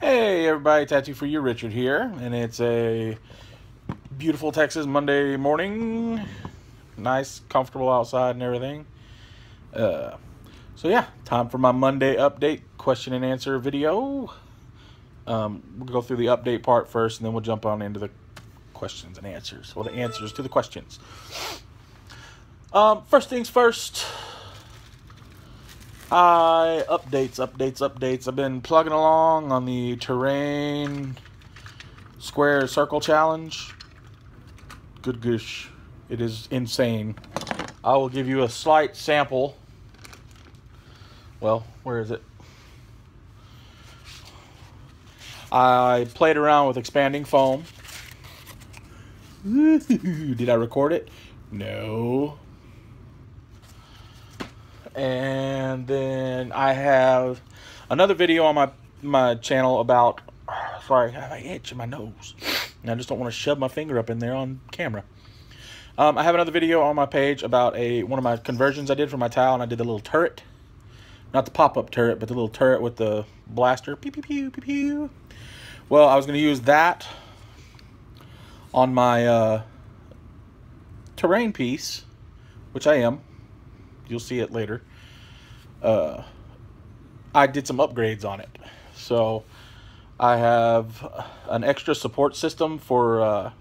Hey everybody, Tattoo for You, Richard here, and it's a beautiful Texas Monday morning. Nice, comfortable outside and everything. So yeah, time for my Monday update question and answer video. We'll go through the update part first, and then we'll jump on into the questions and answers. Well, the answers to the questions. First things first. Updates. I've been plugging along on the terrain square circle challenge. Good gosh, it is insane. I will give you a slight sample. Well, where is it? I played around with expanding foam. Did I record it? No. And then I have another video on my channel about, sorry, I have an itch in my nose, and I just don't want to shove my finger up in there on camera. I have another video on my page about one of my conversions I did for my tile, and I did the little turret, not the pop-up turret, but the little turret with the blaster. Pew pew pew pew pew. Well, I was going to use that on my terrain piece, which I am. You'll see it later. I did some upgrades on it. So I have an extra support system for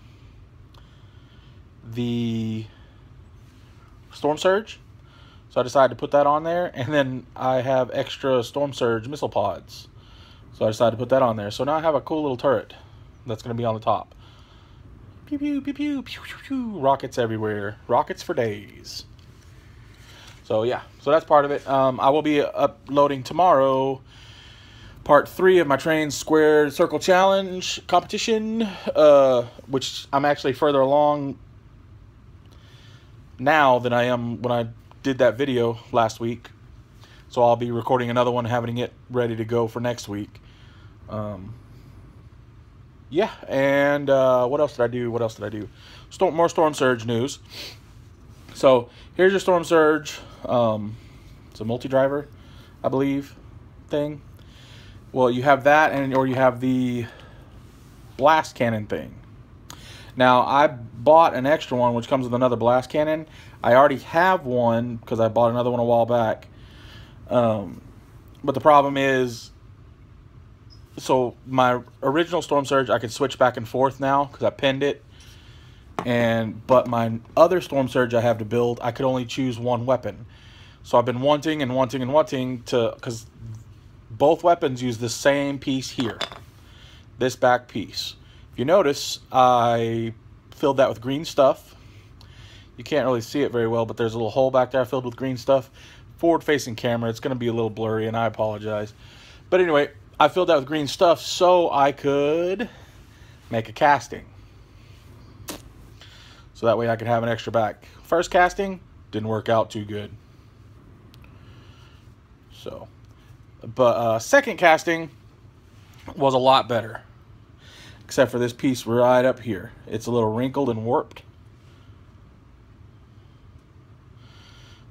the Storm Surge. So I decided to put that on there. And then I have extra Storm Surge missile pods. So I decided to put that on there. So now I have a cool little turret that's going to be on the top. Pew pew pew pew pew pew pew. Rockets everywhere. Rockets for days. So yeah, so that's part of it. I will be uploading tomorrow part 3 of my Train Square Circle Challenge competition, which I'm actually further along now than I am when I did that video last week. So I'll be recording another one, having it ready to go for next week. Yeah, and what else did I do? More Storm Surge news. So here's your Storm Surge. It's a multi-driver, I believe, thing. Well, you have that, or you have the blast cannon thing. Now, I bought an extra one, which comes with another blast cannon. I already have one because I bought another one a while back. But the problem is, so my original Storm Surge, I can switch back and forth now because I pinned it. But my other Storm Surge I have to build, I could only choose one weapon. So I've been wanting to, because both weapons use the same piece here, this back piece. If you notice, I filled that with green stuff. You can't really see it very well, but there's a little hole back there filled with green stuff. Forward-facing camera, it's going to be a little blurry, and I apologize. But anyway, I filled that with green stuff so I could make a casting. So that way I could have an extra back. First casting didn't work out too good. So, but second casting was a lot better. Except for this piece right up here. It's a little wrinkled and warped.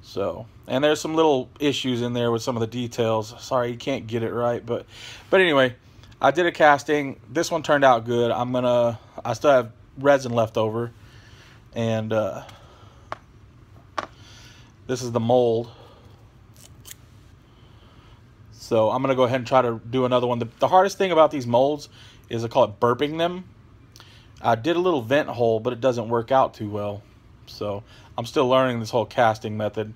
So, and there's some little issues in there with some of the details. Sorry, you can't get it right, but anyway, I did a casting. This one turned out good. I still have resin left over. And this is the mold. So I'm going to go ahead and try to do another one. The hardest thing about these molds is I call it burping them. I did a little vent hole, but it doesn't work out too well. So I'm still learning this whole casting method.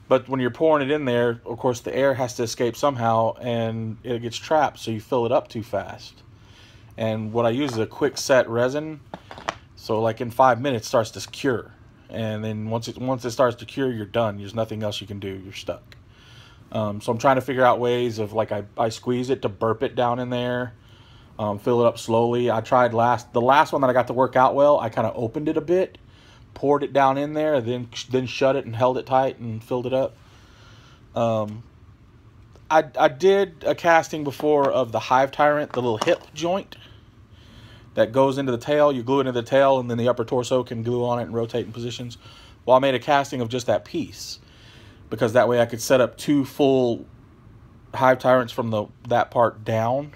But when you're pouring it in there, of course, the air has to escape somehow, and it gets trapped, so you fill it up too fast. And what I use is a quick set resin. So like in 5 minutes, it starts to cure. And then once it starts to cure, you're done. There's nothing else you can do. You're stuck. So I'm trying to figure out ways of, like, I squeeze it to burp it down in there. Fill it up slowly. I tried the last one that I got to work out well. I kind of opened it a bit, poured it down in there, then shut it and held it tight and filled it up. I did a casting before of the Hive Tyrant, the little hip joint that goes into the tail. You glue it into the tail, and then the upper torso can glue on it and rotate in positions. Well, I made a casting of just that piece, because that way I could set up 2 full Hive Tyrants from that part down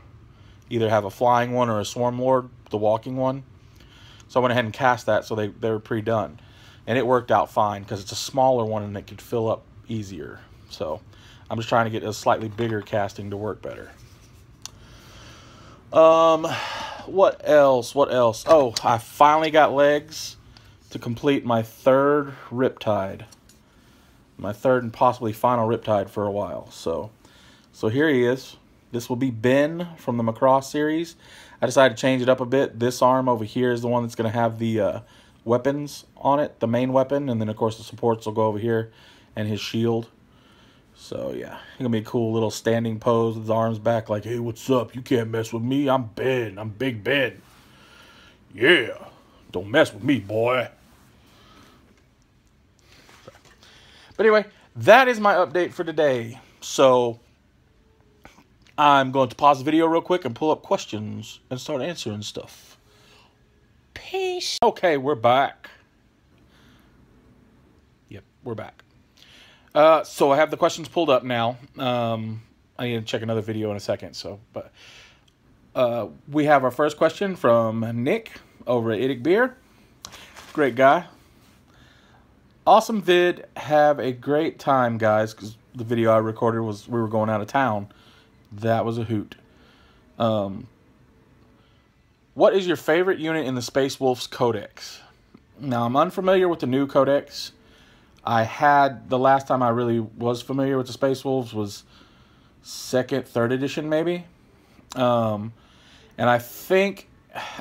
either have a flying one or a swarm lord, the walking one. So I went ahead and cast that, so they were pre-done. And it worked out fine, because it's a smaller one and it could fill up easier. So I'm just trying to get a slightly bigger casting to work better. What else? What else? Oh, I finally got legs to complete my third Riptide. My third and possibly final Riptide for a while. So here he is. This will be Ben from the Macross series. I decided to change it up a bit. This arm over here is the one that's going to have the weapons on it, the main weapon, and then of course the supports will go over here, and his shield. So yeah, it's gonna be a cool little standing pose with his arms back, like, hey, what's up? You can't mess with me. I'm Ben. I'm Big Ben. Yeah, don't mess with me, boy. But anyway, that is my update for today. So I'm going to pause the video real quick and pull up questions and start answering stuff. Peace. Okay, we're back. Yep, we're back. So I have the questions pulled up now. I need to check another video in a second. But we have our first question from Nick over at Idicbeer. Great guy. Awesome vid. Have a great time, guys. Because the video I recorded was we were going out of town. That was a hoot. What is your favorite unit in the Space Wolves Codex? Now, I'm unfamiliar with the new Codex. I had, the last time I really was familiar with the Space Wolves was 2nd, 3rd edition, maybe. And I think,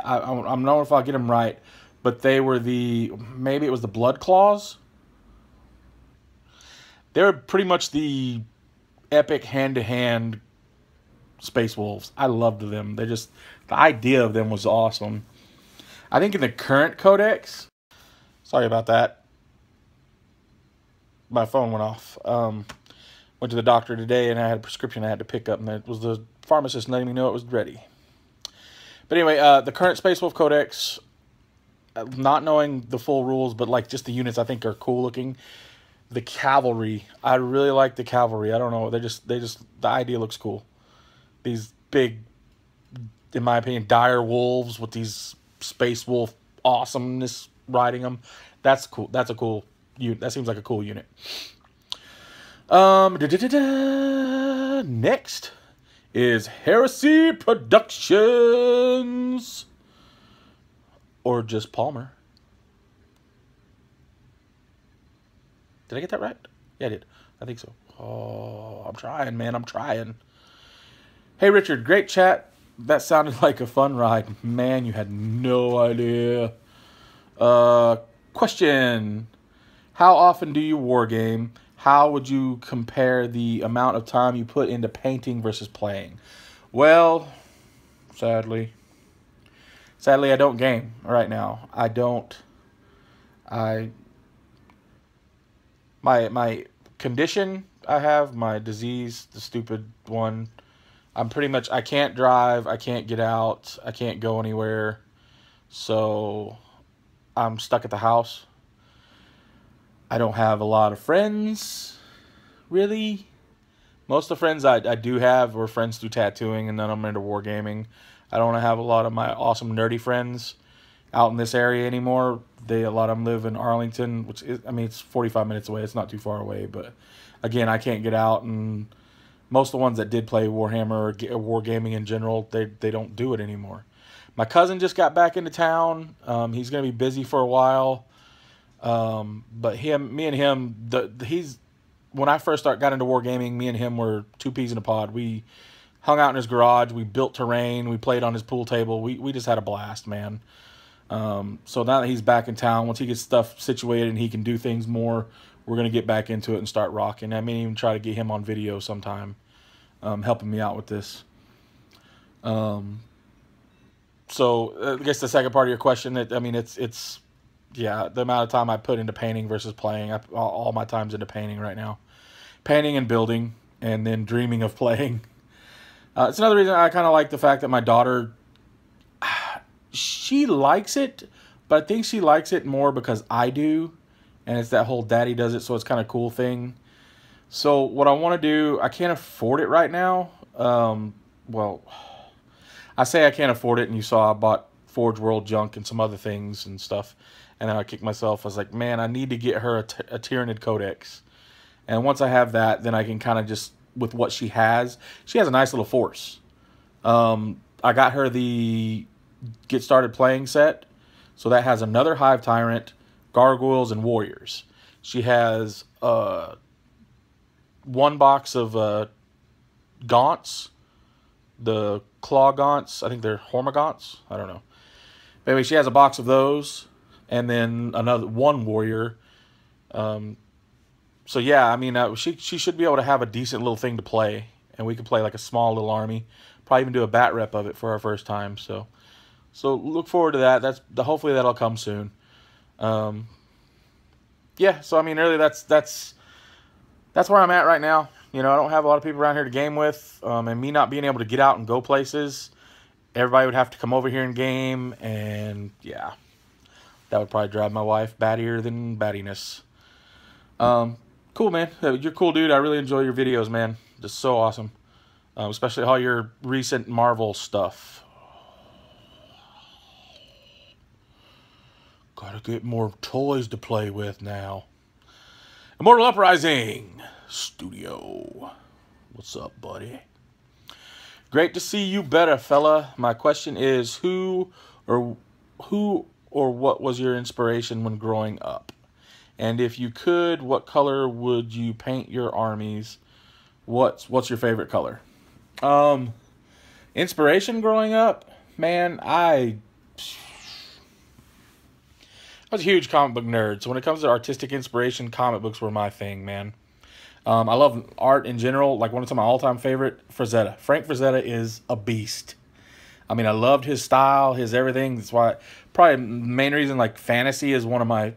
I'm not sure if I'll get them right, but they were maybe it was the Blood Claws. They were pretty much the epic hand-to-hand Space Wolves. I loved them. The idea of them was awesome. I think in the current Codex, sorry about that. My phone went off. Went to the doctor today and I had a prescription I had to pick up, and it was the pharmacist letting me know it was ready. But anyway, the current Space Wolf Codex, not knowing the full rules, but like just the units I think are cool looking. The cavalry, I really like the cavalry. I don't know, the idea looks cool. These big, in my opinion, dire wolves with these Space Wolf awesomeness riding them. That's cool. That's a cool unit. That seems like a cool unit. Next is Heresy Productions, or just Palmer. Did I get that right? Yeah, I did. I think so. Oh, I'm trying, man. I'm trying. Hey, Richard. Great chat. That sounded like a fun ride. Man, you had no idea. Question. How often do you wargame? How would you compare the amount of time you put into painting versus playing? Well, sadly, I don't game right now. I don't. My condition I have, my disease, the stupid one, I'm pretty much, I can't drive, I can't get out, I can't go anywhere, so I'm stuck at the house. I don't have a lot of friends, really. Most of the friends I do have were friends through tattooing, and then I'm into wargaming. I don't have a lot of my awesome nerdy friends out in this area anymore. A lot of them live in Arlington, which is, I mean, it's 45 minutes away. It's not too far away, but again, I can't get out, and most of the ones that did play Warhammer or wargaming in general, they don't do it anymore. My cousin just got back into town. He's going to be busy for a while. But me and him, when I first got into wargaming, me and him were two peas in a pod. We hung out in his garage. We built terrain. We played on his pool table. We just had a blast, man. So now that he's back in town, once he gets stuff situated and he can do things more, we're going to get back into it and start rocking. I may even try to get him on video sometime, helping me out with this. So I guess the second part of your question, it's yeah, the amount of time I put into painting versus playing. All my time's into painting right now. Painting and building, and then dreaming of playing. It's another reason I kind of like the fact that my daughter, she likes it, but I think she likes it more because I do. And it's that whole daddy does it, so it's kind of cool thing. So what I want to do, I can't afford it right now. Well, I say I can't afford it, and you saw I bought Forge World junk and some other things and stuff. And then I kicked myself. I was like, man, I need to get her a Tyranid Codex. And once I have that, then I can kind of just, with what she has a nice little force. I got her the Get Started Playing set. So that has another Hive Tyrant, Gargoyles, and Warriors. She has one box of Gaunts. The Claw Gaunts. I think they're Hormagaunts. I don't know. But anyway, she has a box of those. And then another one Warrior. So yeah, I mean, she should be able to have a decent little thing to play, and we could play like a small little army. Probably even do a bat rep of it for our first time. So look forward to that. Hopefully that'll come soon. Yeah. So I mean, really, that's where I'm at right now. You know, I don't have a lot of people around here to game with, and me not being able to get out and go places, everybody would have to come over here and game, and yeah. That would probably drive my wife battier than battiness. Cool, man. You're cool, dude. I really enjoy your videos, man. Just so awesome. Especially all your recent Marvel stuff. Gotta get more toys to play with now. Immortal Uprising Studio. What's up, buddy? Great to see you better, fella. My question is, who or what was your inspiration when growing up? And if you could, what color would you paint your armies? What's your favorite color? Inspiration growing up? Man, I was a huge comic book nerd. So when it comes to artistic inspiration, comic books were my thing, man. I love art in general. Like one of my all-time favorite, Frazetta. Frank Frazetta is a beast. I mean, I loved his style, his everything. That's why, probably the main reason, like, fantasy is one of my,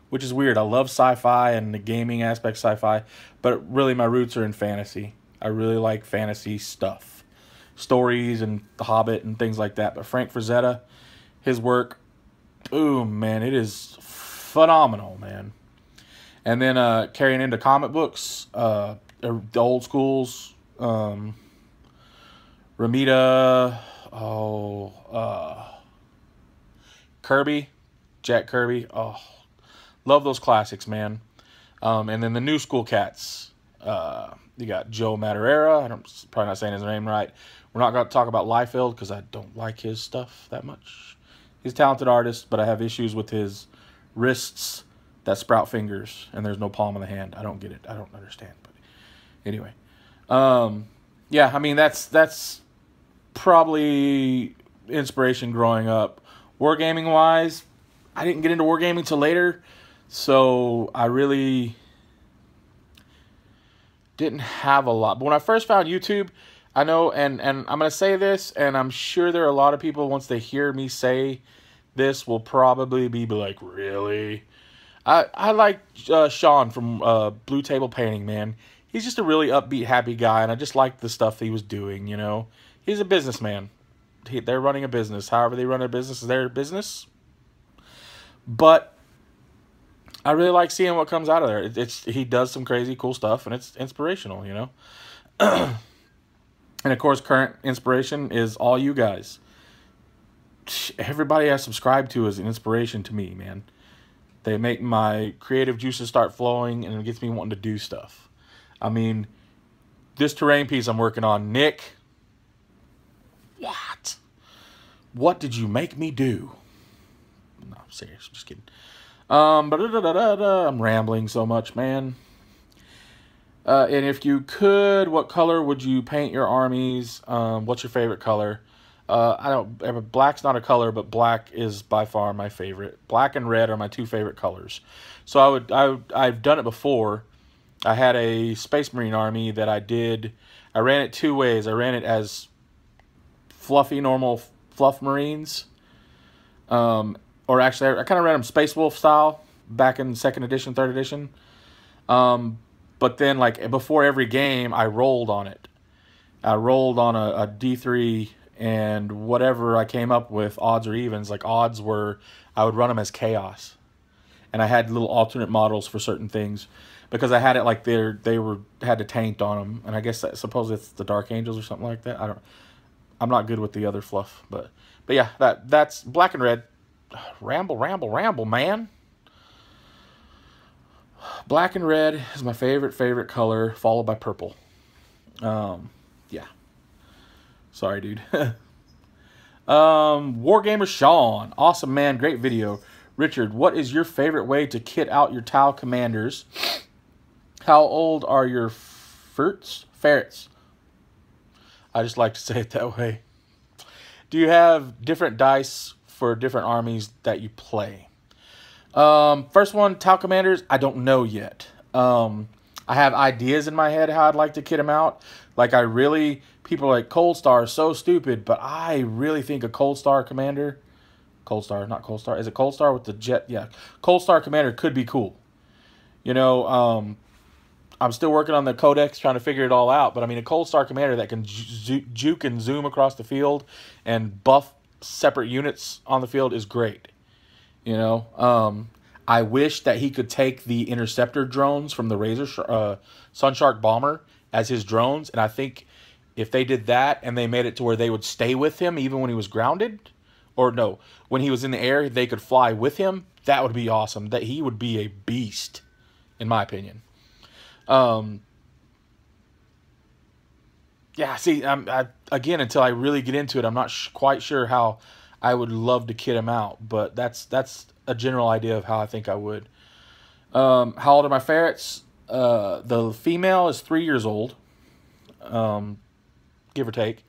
which is weird. I love sci-fi and the gaming aspect of sci-fi, but really my roots are in fantasy. I really like fantasy stuff. Stories and The Hobbit and things like that. But Frank Frazetta, his work, boom, man, it is phenomenal, man. And then carrying into comic books, the old schools, Ramita... Kirby, Jack Kirby. Oh, love those classics, man. And then the new school cats. You got Joe Madureira. Probably not saying his name right. We're not going to talk about Liefeld because I don't like his stuff that much. He's a talented artist, but I have issues with his wrists that sprout fingers and there's no palm of the hand. I don't get it. I don't understand. But anyway, yeah. I mean, that's probably inspiration growing up. Wargaming wise, I didn't get into wargaming till later, so I really didn't have a lot. But when I first found YouTube, I know, and I'm going to say this, and I'm sure there are a lot of people, once they hear me say this, will probably be like, really? I like Shawn from Blue Table Painting, man. He's just a really upbeat, happy guy, and I just liked the stuff he was doing, you know. He's a businessman. They're running a business. However they run a business is their business. But I really like seeing what comes out of there. He does some crazy cool stuff, and it's inspirational, you know. And of course, current inspiration is all you guys. Everybody I subscribe to is an inspiration to me, man. They make my creative juices start flowing, and it gets me wanting to do stuff. I mean, this terrain piece I'm working on, Nick. What? What did you make me do? No, I'm serious. I'm just kidding. I'm rambling so much, man. And if you could, what color would you paint your armies? What's your favorite color? Black's not a color, but black is by far my favorite. Black and red are my two favorite colors. So I've done it before. I had a Space Marine army that I ran it two ways. I ran it as fluffy, normal fluff Marines. Or actually, I kind of ran them Space Wolf style back in 2nd edition, 3rd edition. But then, like, before every game, I rolled on it. I rolled on a D3, and whatever I came up with, odds or evens, like odds were, I would run them as chaos. And I had little alternate models for certain things because I had it like had the taint on them. And I guess suppose it's the Dark Angels or something like that. I'm not good with the other fluff, but yeah, that's black and red. Ramble, ramble, ramble, man. Black and red is my favorite color, followed by purple. Yeah. Sorry, dude. Wargamer Shawn. Awesome, man. Great video. Richard, what is your favorite way to kit out your Tau commanders? How old are your ferrets? I just like to say it that way. Do you have different dice for different armies that you play? First one, Tau commanders, I don't know yet. I have ideas in my head how I'd like to kit them out. Like, people are like, Cold Star is so stupid, but I really think a Cold Star commander, Cold Star, not Cold Star, is it Cold Star with the jet? Yeah, Cold Star commander could be cool. You know, I'm still working on the codex, trying to figure it all out, but I mean, a Cold Star commander that can juke and zoom across the field and buff separate units on the field is great. You know, I wish that he could take the interceptor drones from the Sunshark bomber as his drones, and I think if they did that and they made it to where they would stay with him even when he was grounded, or no, when he was in the air, they could fly with him, that would be awesome. That he would be a beast, in my opinion. Yeah, see, again, until I really get into it, I'm not quite sure how I would love to kit him out, but that's a general idea of how I think I would. How old are my ferrets? The female is 3 years old, give or take.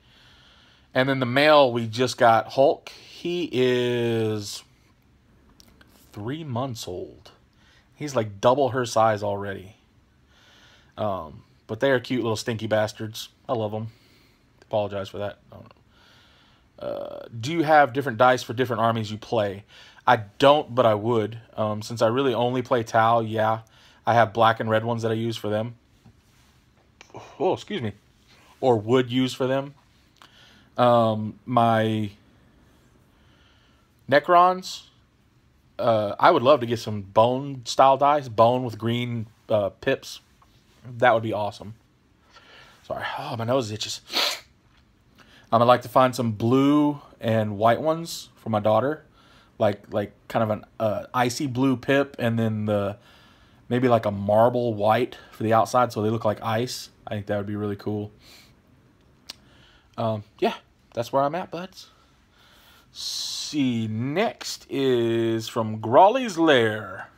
And then the male, we just got Hulk. He is 3 months old. He's like double her size already. But they are cute little stinky bastards. I love them. Apologize for that. Do you have different dice for different armies you play? I don't, but I would. Since I really only play Tau, yeah. I have black and red ones that I use for them. Oh, excuse me. Or would use for them. My Necrons, I would love to get some bone style dice. Bone with green pips. That would be awesome. Sorry. Oh, my nose itches. I'd like to find some blue and white ones for my daughter. Like kind of an icy blue pip, and then maybe like a marble white for the outside so they look like ice. I think that would be really cool. Yeah, that's where I'm at, buds. See, next is from Grawlys Lair.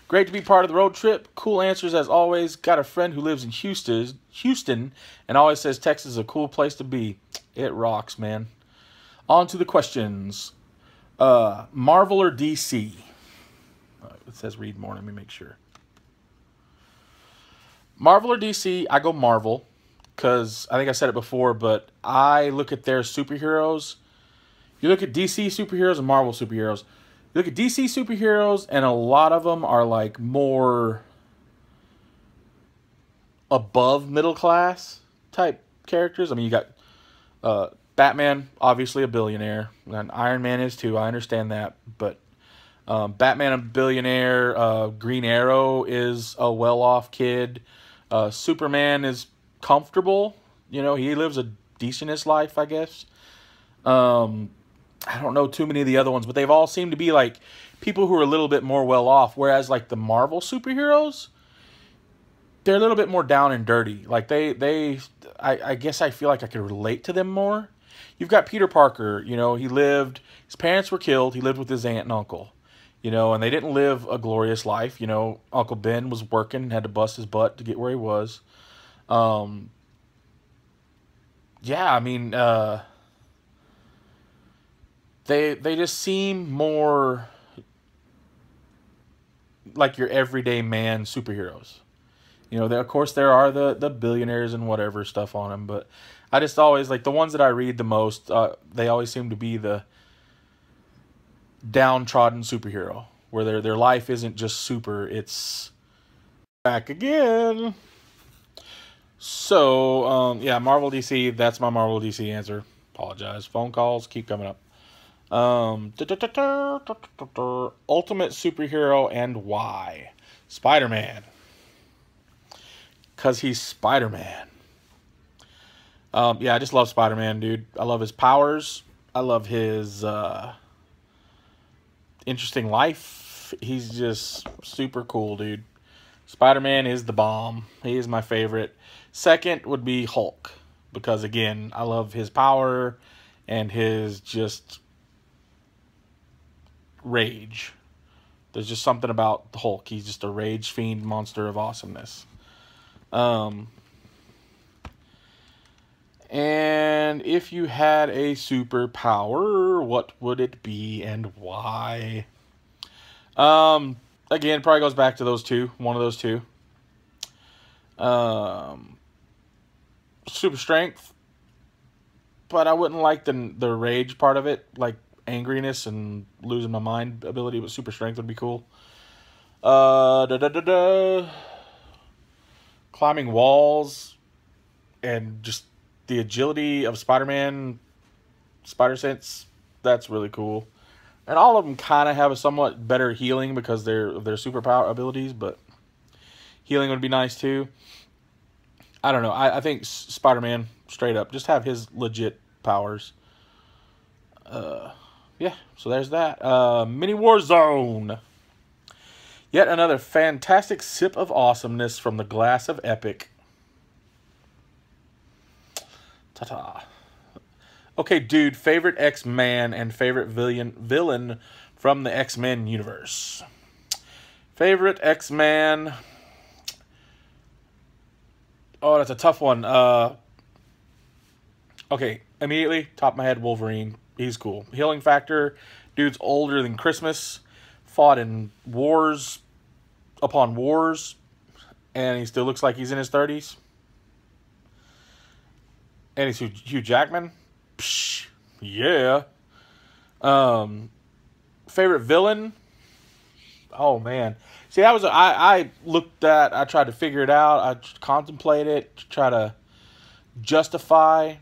Great to be part of the road trip. Cool answers as always. Got a friend who lives in Houston, and always says Texas is a cool place to be. It rocks, man. On to the questions. Marvel or DC? It says read more. Let me make sure. Marvel or DC? I go Marvel because I think I said it before, but I look at their superheroes. You look at DC superheroes and Marvel superheroes. You look at DC superheroes, and a lot of them are like more above middle class type characters. I mean, you got Batman, obviously a billionaire, and Iron Man is too. I understand that, but Batman a billionaire. Green Arrow is a well-off kid. Superman is comfortable. You know, he lives a decentish life, I guess. I don't know too many of the other ones, but they've all seemed to be like people who are a little bit more well-off, whereas like the Marvel superheroes, they're a little bit more down and dirty. Like I guess I feel like I could relate to them more. You've got Peter Parker, you know, his parents were killed, he lived with his aunt and uncle, you know, and they didn't live a glorious life. You know, Uncle Ben was working, had to bust his butt to get where he was. Yeah, I mean, they just seem more like your everyday man superheroes. You know, of course there are the billionaires and whatever stuff on them, but I just always, like, the ones that I read the most, they always seem to be the downtrodden superhero, where their life isn't just super, it's back again. So, yeah, Marvel DC, that's my Marvel DC answer. Apologize. Phone calls keep coming up. Ultimate superhero and why? Spider-Man. Because he's Spider-Man. Yeah, I just love Spider-Man, dude. I love his powers. I love his interesting life. He's just super cool, dude. Spider-Man is the bomb. He is my favorite. Second would be Hulk, because again, I love his power and his just rage. There's just something about the Hulk. He's just a rage fiend monster of awesomeness. And if you had a superpower, what would it be and why? Again, probably goes back to those two. One of those two. Super strength. But I wouldn't like the rage part of it. Like angriness and losing my mind ability, but super strength would be cool. Climbing walls and just the agility of Spider-Man, spider sense, that's really cool. And all of them kind of have a somewhat better healing because of their superpower abilities, but healing would be nice too. I don't know. I think Spider-Man, straight up, just have his legit powers. Yeah, so there's that. Mini Warzone. Yet another fantastic sip of awesomeness from the glass of epic. Ta-ta. Okay, dude, favorite X-Man and favorite villain from the X-Men universe. Favorite X-Man. Oh, that's a tough one. Okay, immediately, top of my head, Wolverine. He's cool. Healing factor. Dude's older than Christmas. Fought in wars upon wars. And he still looks like he's in his 30s. And he's Hugh Jackman. Psh, yeah. Favorite villain? Oh, man. See, that was I tried to figure it out. I contemplated it, to try to justify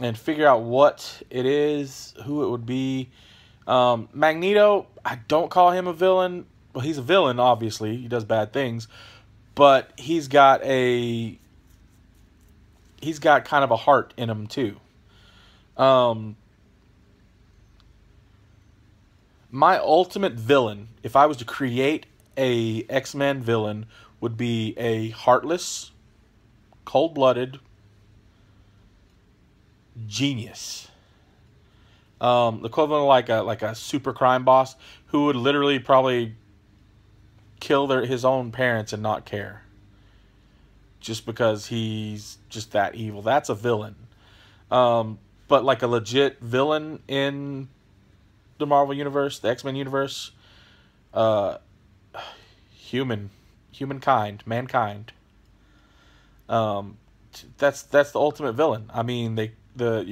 and figure out what it is, who it would be. Magneto, I don't call him a villain. Well, he's a villain, obviously. He does bad things. But he's got kind of a heart in him, too. My ultimate villain, if I was to create a X-Men villain, would be a heartless, cold-blooded genius. The equivalent of like a super crime boss who would literally probably kill his own parents and not care. Just because he's just that evil. That's a villain. But like a legit villain in the Marvel Universe, the X-Men Universe, mankind. That's the ultimate villain. I mean, you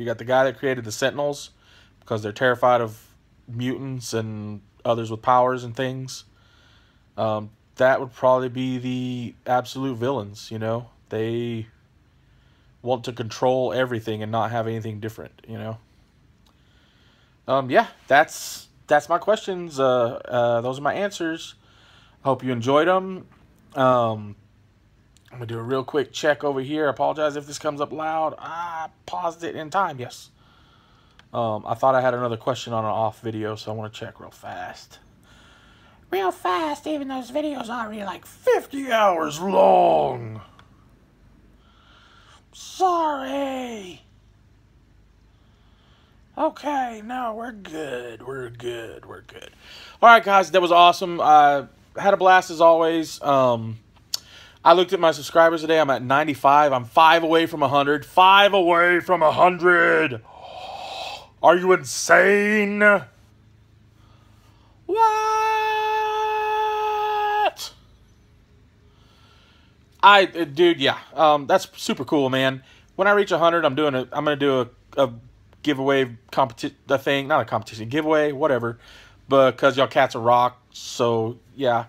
got the guy that created the Sentinels because they're terrified of mutants and others with powers and things. That would probably be the absolute villains, you know? They want to control everything and not have anything different, you know? Yeah, that's my questions. Those are my answers. I hope you enjoyed them. I'm going to do a real quick check over here. I apologize if this comes up loud. I paused it in time, yes. I thought I had another question on an off video, so I want to check real fast. Real fast, even those videos are really like 50 hours long. Sorry. Okay, no, we're good. We're good. All right, guys, that was awesome. I had a blast as always. I looked at my subscribers today. I'm at 95. I'm 5 away from 100. 5 away from 100. Are you insane? What? Dude, yeah. That's super cool, man. When I reach 100, I'm gonna do a giveaway giveaway, whatever, because y'all cats are rock. So yeah.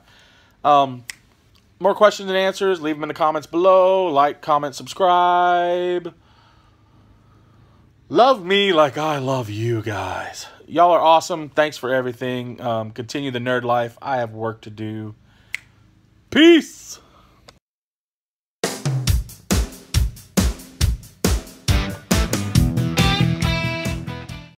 More questions and answers, leave them in the comments below. Like, comment, subscribe. Love me like I love you guys. Y'all are awesome. Thanks for everything. Continue the nerd life. I have work to do. Peace.